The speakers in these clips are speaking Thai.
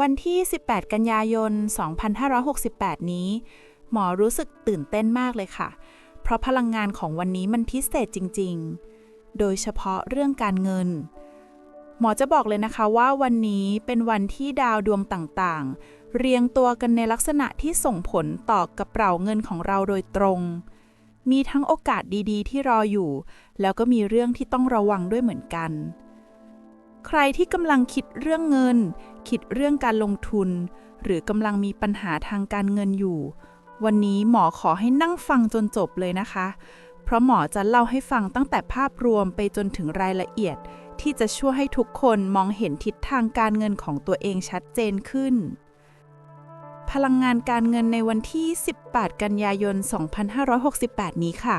วันที่ 18 กันยายน 2568 นี้ หมอรู้สึกตื่นเต้นมากเลยค่ะ เพราะพลังงานของวันนี้มันพิเศษจริงๆ โดยเฉพาะเรื่องการเงิน หมอจะบอกเลยนะคะว่าวันนี้เป็นวันที่ดาวดวงต่างๆ เรียงตัวกันในลักษณะที่ส่งผลต่อกระเป๋าเงินของเราโดยตรง มีทั้งโอกาสดีๆที่รออยู่ แล้วก็มีเรื่องที่ต้องระวังด้วยเหมือนกัน ใครที่กำลังคิดเรื่องเงิน คิดเรื่องการลงทุน หรือกำลังมีปัญหาทางการเงินอยู่ วันนี้หมอขอให้นั่งฟังจนจบเลยนะคะ เพราะหมอจะเล่าให้ฟังตั้งแต่ภาพรวมไปจนถึงรายละเอียด ที่จะช่วยให้ทุกคนมองเห็นทิศทางการเงินของตัวเองชัดเจนขึ้น พลังงานการเงินในวันที่ 18 กันยายน 2568 นี้ค่ะ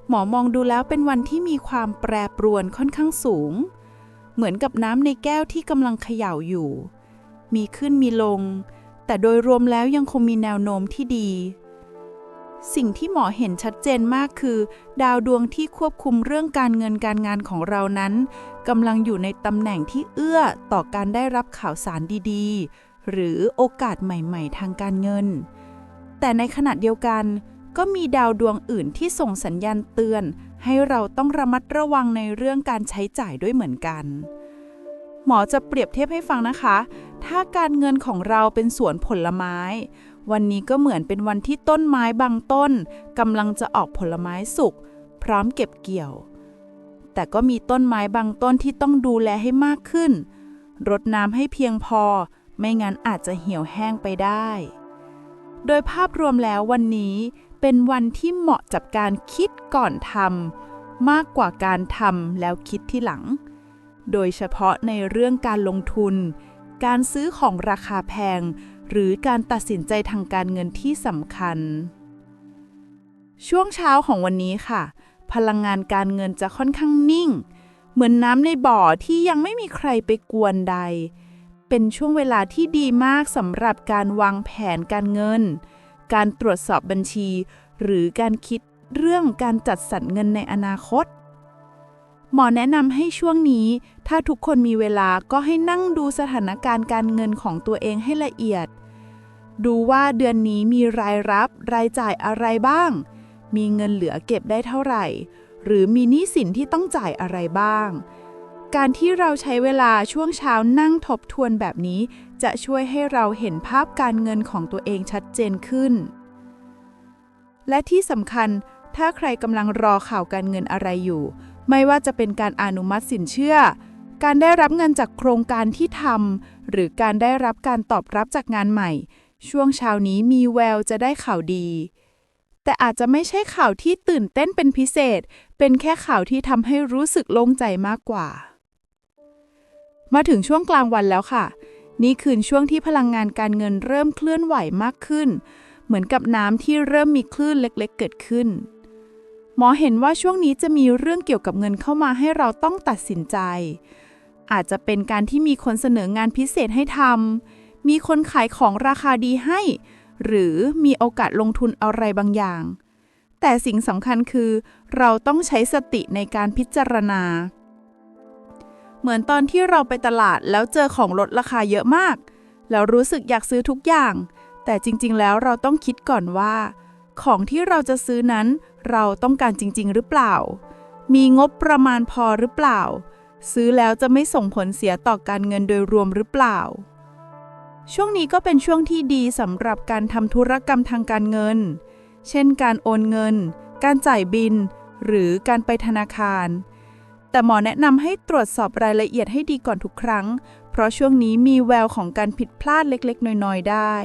หมอมองดูแล้วเป็นวันที่มีความแปรปรวนค่อนข้างสูง เหมือนกับน้ำในแก้วที่กำลังเขย่าอยู่ มีขึ้นมีลง แต่โดยรวมแล้วยังคงมีแนวโน้มที่ดี สิ่งที่หมอเห็นชัดเจนมากคือ ดาวดวงที่ควบคุมเรื่องการเงินการงานของเรานั้นกำลังอยู่ในตำแหน่งที่เอื้อต่อการได้รับข่าวสารดีๆ หรือโอกาสใหม่ๆทางการเงิน แต่ในขณะเดียวกันก็มีดาวดวงอื่นที่ส่งสัญญาณเตือนให้เราต้องระมัดระวังในเรื่องการใช้จ่ายด้วยเหมือนกัน หมอจะเปรียบเทียบให้ฟังนะคะ ถ้าการเงินของเราเป็นสวนผลไม้ วันนี้ก็เหมือนเป็นวันที่ต้นไม้บางต้นกำลังจะออกผลไม้สุกพร้อมเก็บเกี่ยว แต่ก็มีต้นไม้บางต้นที่ต้องดูแลให้มากขึ้น รดน้ำให้เพียงพอ ไม่งั้นอาจจะเหี่ยวแห้งไปได้ โดยภาพรวมแล้ววันนี้เป็นวันที่เหมาะกับการคิดก่อนทำมากกว่าการทำแล้วคิดทีหลัง โดยเฉพาะในเรื่องการลงทุน การซื้อของราคาแพง หรือการตัดสินใจทางการเงินที่สำคัญ ช่วงเช้าของวันนี้ค่ะ พลังงานการเงินจะค่อนข้างนิ่ง เหมือนน้ำในบ่อที่ยังไม่มีใครไปกวนใด เป็นช่วงเวลาที่ดีมากสำหรับการวางแผนการเงิน การตรวจสอบบัญชี หรือการคิดเรื่องการจัดสรรเงินในอนาคต หมอแนะนำให้ช่วงนี้ถ้าทุกคนมีเวลาก็ให้นั่งดูสถานการณ์การเงินของตัวเองให้ละเอียด ดูว่าเดือนนี้มีรายรับรายจ่ายอะไรบ้าง มีเงินเหลือเก็บได้เท่าไหร่ หรือมีหนี้สินที่ต้องจ่ายอะไรบ้าง การที่เราใช้เวลาช่วงเช้านั่งทบทวนแบบนี้จะช่วยให้เราเห็นภาพการเงินของตัวเองชัดเจนขึ้น และที่สำคัญถ้าใครกำลังรอข่าวการเงินอะไรอยู่ไม่ว่าจะเป็นการอนุมัติสินเชื่อ การได้รับเงินจากโครงการที่ทำ หรือการได้รับการตอบรับจากงานใหม่ ช่วงเช้านี้มีแววจะได้ข่าวดี แต่อาจจะไม่ใช่ข่าวที่ตื่นเต้นเป็นพิเศษ เป็นแค่ข่าวที่ทำให้รู้สึกโล่งใจมากกว่า มาถึงช่วงกลางวันแล้วค่ะ นี่คือช่วงที่พลังงานการเงินเริ่มเคลื่อนไหวมากขึ้น เหมือนกับน้ำที่เริ่มมีคลื่นเล็กๆเกิดขึ้น หมอเห็นว่าช่วงนี้จะมีเรื่องเกี่ยวกับเงินเข้ามาให้เราต้องตัดสินใจ อาจจะเป็นการที่มีคนเสนองานพิเศษให้ทำ มีคนขายของราคาดีให้ หรือมีโอกาสลงทุนอะไรบางอย่าง แต่สิ่งสำคัญคือเราต้องใช้สติในการพิจารณา เหมือนตอนที่เราไปตลาดแล้วเจอของลดราคาเยอะมาก แล้วรู้สึกอยากซื้อทุกอย่าง แต่จริงๆแล้วเราต้องคิดก่อนว่าของที่เราจะซื้อนั้นเราต้องการจริงๆหรือเปล่า มีงบประมาณพอหรือเปล่า ซื้อแล้วจะไม่ส่งผลเสียต่อการเงินโดยรวมหรือเปล่า ช่วงนี้ก็เป็นช่วงที่ดีสำหรับการทำธุรกรรมทางการเงิน เช่นการโอนเงิน การจ่ายบิล หรือการไปธนาคาร แต่หมอแนะนำให้ตรวจสอบรายละเอียดให้ดีก่อนทุกครั้ง เพราะช่วงนี้มีแววของการผิดพลาดเล็กๆน้อยๆได้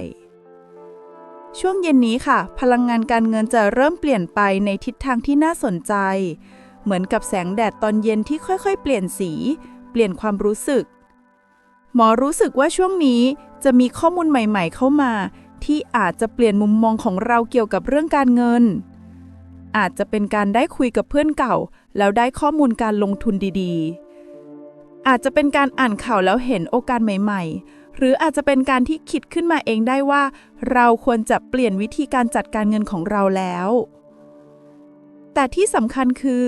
ช่วงเย็นนี้ค่ะพลังงานการเงินจะเริ่มเปลี่ยนไปในทิศทางที่น่าสนใจเหมือนกับแสงแดดตอนเย็นที่ค่อยๆเปลี่ยนสีเปลี่ยนความรู้สึกหมอรู้สึกว่าช่วงนี้จะมีข้อมูลใหม่ๆเข้ามาที่อาจจะเปลี่ยนมุมมองของเราเกี่ยวกับเรื่องการเงินอาจจะเป็นการได้คุยกับเพื่อนเก่าแล้วได้ข้อมูลการลงทุนดีๆอาจจะเป็นการอ่านข่าวแล้วเห็นโอกาสใหม่ๆหรืออาจจะเป็นการที่คิดขึ้นมาเองได้ว่าเราควรจะเปลี่ยนวิธีการจัดการเงินของเราแล้วแต่ที่สำคัญคือ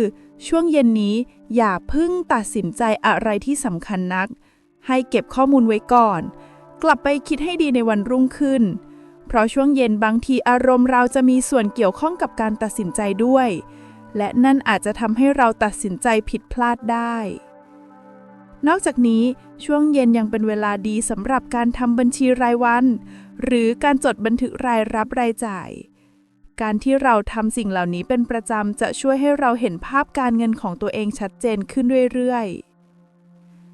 ช่วงเย็นนี้อย่าเพิ่งตัดสินใจอะไรที่สำคัญนักให้เก็บข้อมูลไว้ก่อน กลับไปคิดให้ดีในวันรุ่งขึ้นเพราะช่วงเย็นบางทีอารมณ์เราจะมีส่วนเกี่ยวข้องกับการตัดสินใจด้วยและนั่นอาจจะทำให้เราตัดสินใจผิดพลาดได้นอกจากนี้ช่วงเย็นยังเป็นเวลาดีสำหรับการทำบัญชีรายวันหรือการจดบันทึกรายรับรายจ่ายการที่เราทำสิ่งเหล่านี้เป็นประจำจะช่วยให้เราเห็นภาพการเงินของตัวเองชัดเจนขึ้นเรื่อย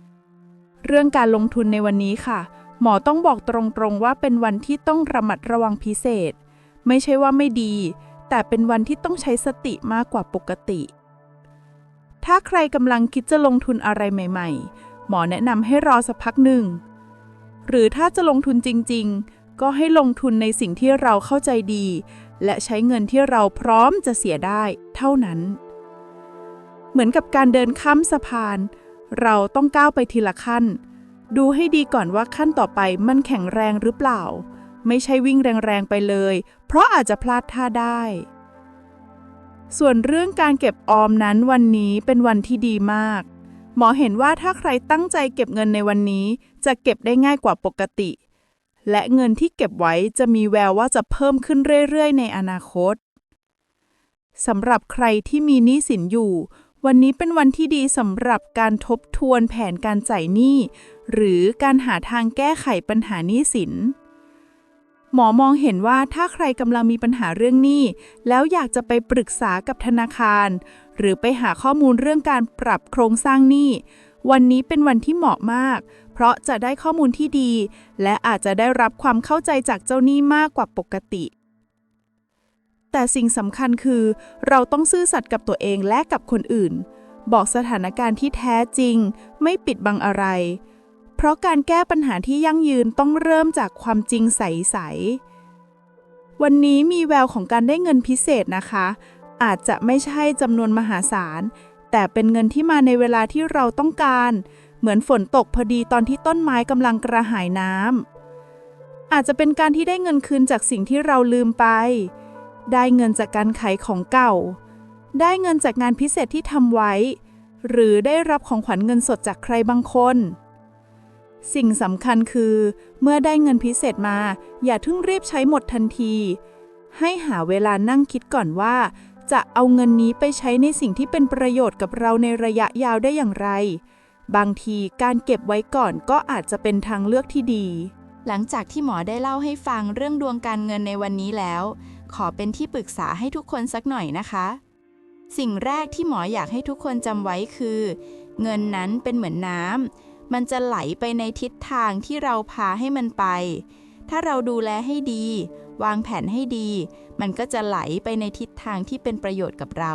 ๆเรื่องการลงทุนในวันนี้ค่ะหมอต้องบอกตรงๆว่าเป็นวันที่ต้องระมัดระวังพิเศษไม่ใช่ว่าไม่ดีแต่เป็นวันที่ต้องใช้สติมากกว่าปกติถ้าใครกำลังคิดจะลงทุนอะไรใหม่ๆหมอแนะนำให้รอสักพักหนึ่งหรือถ้าจะลงทุนจริงๆก็ให้ลงทุนในสิ่งที่เราเข้าใจดีและใช้เงินที่เราพร้อมจะเสียได้เท่านั้นเหมือนกับการเดินข้ามสะพานเราต้องก้าวไปทีละขั้นดูให้ดีก่อนว่าขั้นต่อไปมันแข็งแรงหรือเปล่าไม่ใช่วิ่งแรงๆไปเลยเพราะอาจจะพลาดท่าได้ส่วนเรื่องการเก็บออมนั้นวันนี้เป็นวันที่ดีมากหมอเห็นว่าถ้าใครตั้งใจเก็บเงินในวันนี้จะเก็บได้ง่ายกว่าปกติและเงินที่เก็บไว้จะมีแววว่าจะเพิ่มขึ้นเรื่อยๆในอนาคตสำหรับใครที่มีหนี้สินอยู่วันนี้เป็นวันที่ดีสำหรับการทบทวนแผนการจ่ายหนี้หรือการหาทางแก้ไขปัญหาหนี้สินหมอมองเห็นว่าถ้าใครกำลังมีปัญหาเรื่องหนี้แล้วอยากจะไปปรึกษากับธนาคารหรือไปหาข้อมูลเรื่องการปรับโครงสร้างหนี้วันนี้เป็นวันที่เหมาะมากเพราะจะได้ข้อมูลที่ดีและอาจจะได้รับความเข้าใจจากเจ้าหนี้มากกว่าปกติแต่สิ่งสำคัญคือเราต้องซื่อสัตย์กับตัวเองและกับคนอื่นบอกสถานการณ์ที่แท้จริงไม่ปิดบังอะไรเพราะการแก้ปัญหาที่ยั่งยืนต้องเริ่มจากความจริงใสๆวันนี้มีแววของการได้เงินพิเศษนะคะอาจจะไม่ใช่จำนวนมหาศาลแต่เป็นเงินที่มาในเวลาที่เราต้องการเหมือนฝนตกพอดีตอนที่ต้นไม้กำลังกระหายน้ำอาจจะเป็นการที่ได้เงินคืนจากสิ่งที่เราลืมไปได้เงินจากการขายของเก่าได้เงินจากงานพิเศษที่ทำไว้หรือได้รับของขวัญเงินสดจากใครบางคนสิ่งสำคัญคือเมื่อได้เงินพิเศษมาอย่าเพิ่งรีบใช้หมดทันทีให้หาเวลานั่งคิดก่อนว่าจะเอาเงินนี้ไปใช้ในสิ่งที่เป็นประโยชน์กับเราในระยะยาวได้อย่างไรบางทีการเก็บไว้ก่อนก็อาจจะเป็นทางเลือกที่ดีหลังจากที่หมอได้เล่าให้ฟังเรื่องดวงการเงินในวันนี้แล้วขอเป็นที่ปรึกษาให้ทุกคนสักหน่อยนะคะสิ่งแรกที่หมออยากให้ทุกคนจำไว้คือเงินนั้นเป็นเหมือนน้ำมันจะไหลไปในทิศทางที่เราพาให้มันไปถ้าเราดูแลให้ดีวางแผนให้ดีมันก็จะไหลไปในทิศทางที่เป็นประโยชน์กับเรา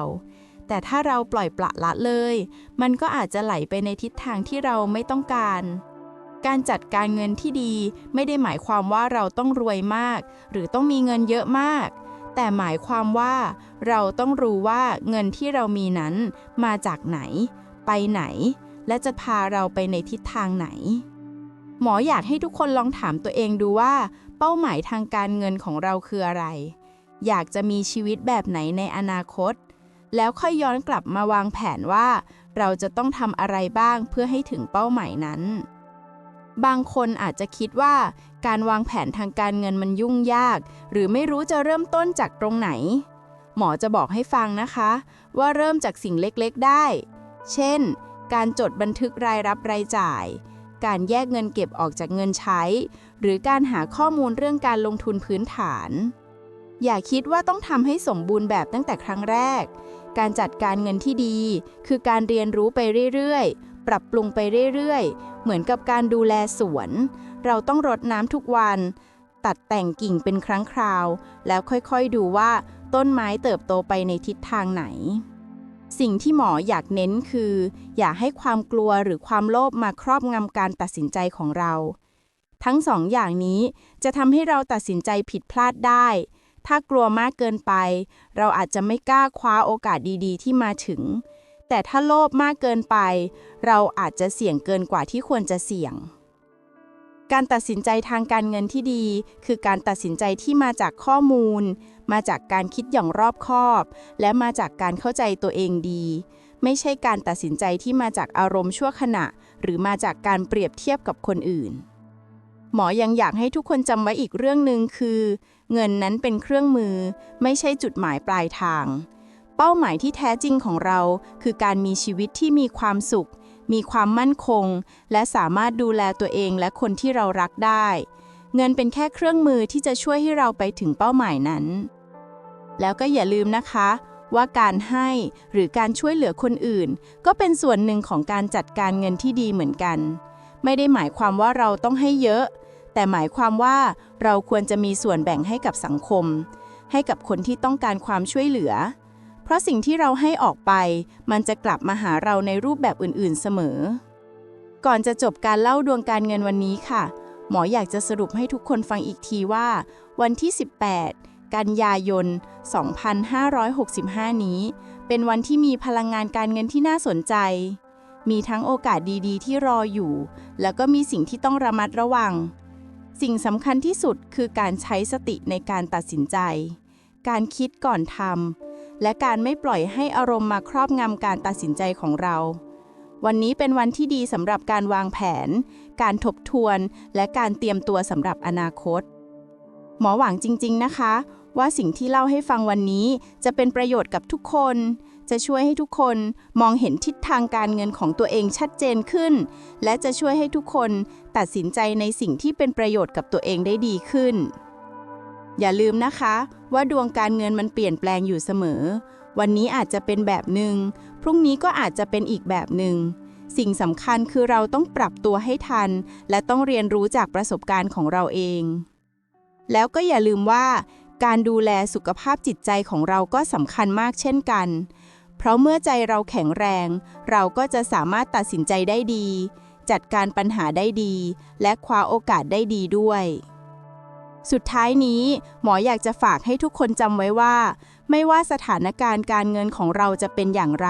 แต่ถ้าเราปล่อยปละละเลยมันก็อาจจะไหลไปในทิศทางที่เราไม่ต้องการการจัดการเงินที่ดีไม่ได้หมายความว่าเราต้องรวยมากหรือต้องมีเงินเยอะมากแต่หมายความว่าเราต้องรู้ว่าเงินที่เรามีนั้นมาจากไหนไปไหนและจะพาเราไปในทิศทางไหนหมออยากให้ทุกคนลองถามตัวเองดูว่าเป้าหมายทางการเงินของเราคืออะไรอยากจะมีชีวิตแบบไหนในอนาคตแล้วค่อยย้อนกลับมาวางแผนว่าเราจะต้องทำอะไรบ้างเพื่อให้ถึงเป้าหมายนั้นบางคนอาจจะคิดว่าการวางแผนทางการเงินมันยุ่งยากหรือไม่รู้จะเริ่มต้นจากตรงไหนหมอจะบอกให้ฟังนะคะว่าเริ่มจากสิ่งเล็กๆได้เช่นการจดบันทึกรายรับรายจ่ายการแยกเงินเก็บออกจากเงินใช้หรือการหาข้อมูลเรื่องการลงทุนพื้นฐานอย่าคิดว่าต้องทำให้สมบูรณ์แบบตั้งแต่ครั้งแรกการจัดการเงินที่ดีคือการเรียนรู้ไปเรื่อยๆปรับปรุงไปเรื่อยๆเหมือนกับการดูแลสวนเราต้องรดน้ำทุกวันตัดแต่งกิ่งเป็นครั้งคราวแล้วค่อยๆดูว่าต้นไม้เติบโตไปในทิศทางไหนสิ่งที่หมออยากเน้นคืออย่าให้ความกลัวหรือความโลภมาครอบงำการตัดสินใจของเราทั้งสองอย่างนี้จะทำให้เราตัดสินใจผิดพลาดได้ถ้ากลัวมากเกินไปเราอาจจะไม่กล้าคว้าโอกาสดีๆที่มาถึงแต่ถ้าโลภมากเกินไปเราอาจจะเสี่ยงเกินกว่าที่ควรจะเสี่ยงการตัดสินใจทางการเงินที่ดีคือการตัดสินใจที่มาจากข้อมูลมาจากการคิดอย่างรอบคอบและมาจากการเข้าใจตัวเองดีไม่ใช่การตัดสินใจที่มาจากอารมณ์ชั่วขณะหรือมาจากการเปรียบเทียบกับคนอื่น หมอยังอยากให้ทุกคนจำไว้อีกเรื่องหนึ่งคือ เงินนั้นเป็นเครื่องมือไม่ใช่จุดหมายปลายทางเป้าหมายที่แท้จริงของเราคือการมีชีวิตที่มีความสุขมีความมั่นคงและสามารถดูแลตัวเองและคนที่เรารักได้เงินเป็นแค่เครื่องมือที่จะช่วยให้เราไปถึงเป้าหมายนั้นแล้วก็อย่าลืมนะคะว่าการให้หรือการช่วยเหลือคนอื่นก็เป็นส่วนหนึ่งของการจัดการเงินที่ดีเหมือนกันไม่ได้หมายความว่าเราต้องให้เยอะแต่หมายความว่าเราควรจะมีส่วนแบ่งให้กับสังคมให้กับคนที่ต้องการความช่วยเหลือเพราะสิ่งที่เราให้ออกไปมันจะกลับมาหาเราในรูปแบบอื่นๆเสมอก่อนจะจบการเล่าดวงการเงินวันนี้ค่ะหมออยากจะสรุปให้ทุกคนฟังอีกทีว่าวันที่ 18 กันยายน 2565 นี้เป็นวันที่มีพลังงานการเงินที่น่าสนใจมีทั้งโอกาสดีๆที่รออยู่แล้วก็มีสิ่งที่ต้องระมัดระวังสิ่งสำคัญที่สุดคือการใช้สติในการตัดสินใจการคิดก่อนทำและการไม่ปล่อยให้อารมณ์มาครอบงำการตัดสินใจของเราวันนี้เป็นวันที่ดีสำหรับการวางแผนการทบทวนและการเตรียมตัวสำหรับอนาคตหมอหวังจริงๆนะคะว่าสิ่งที่เล่าให้ฟังวันนี้จะเป็นประโยชน์กับทุกคนจะช่วยให้ทุกคนมองเห็นทิศทางการเงินของตัวเองชัดเจนขึ้นและจะช่วยให้ทุกคนตัดสินใจในสิ่งที่เป็นประโยชน์กับตัวเองได้ดีขึ้นอย่าลืมนะคะว่าดวงการเงินมันเปลี่ยนแปลงอยู่เสมอวันนี้อาจจะเป็นแบบหนึ่งพรุ่งนี้ก็อาจจะเป็นอีกแบบหนึ่งสิ่งสำคัญคือเราต้องปรับตัวให้ทันและต้องเรียนรู้จากประสบการณ์ของเราเองแล้วก็อย่าลืมว่าการดูแลสุขภาพจิตใจของเราก็สำคัญมากเช่นกันเพราะเมื่อใจเราแข็งแรงเราก็จะสามารถตัดสินใจได้ดีจัดการปัญหาได้ดีและคว้าโอกาสได้ดีด้วยสุดท้ายนี้หมออยากจะฝากให้ทุกคนจำไว้ว่าไม่ว่าสถานการณ์การเงินของเราจะเป็นอย่างไร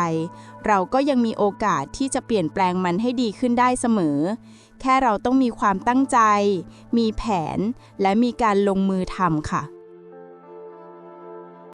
เราก็ยังมีโอกาสที่จะเปลี่ยนแปลงมันให้ดีขึ้นได้เสมอแค่เราต้องมีความตั้งใจมีแผนและมีการลงมือทำค่ะ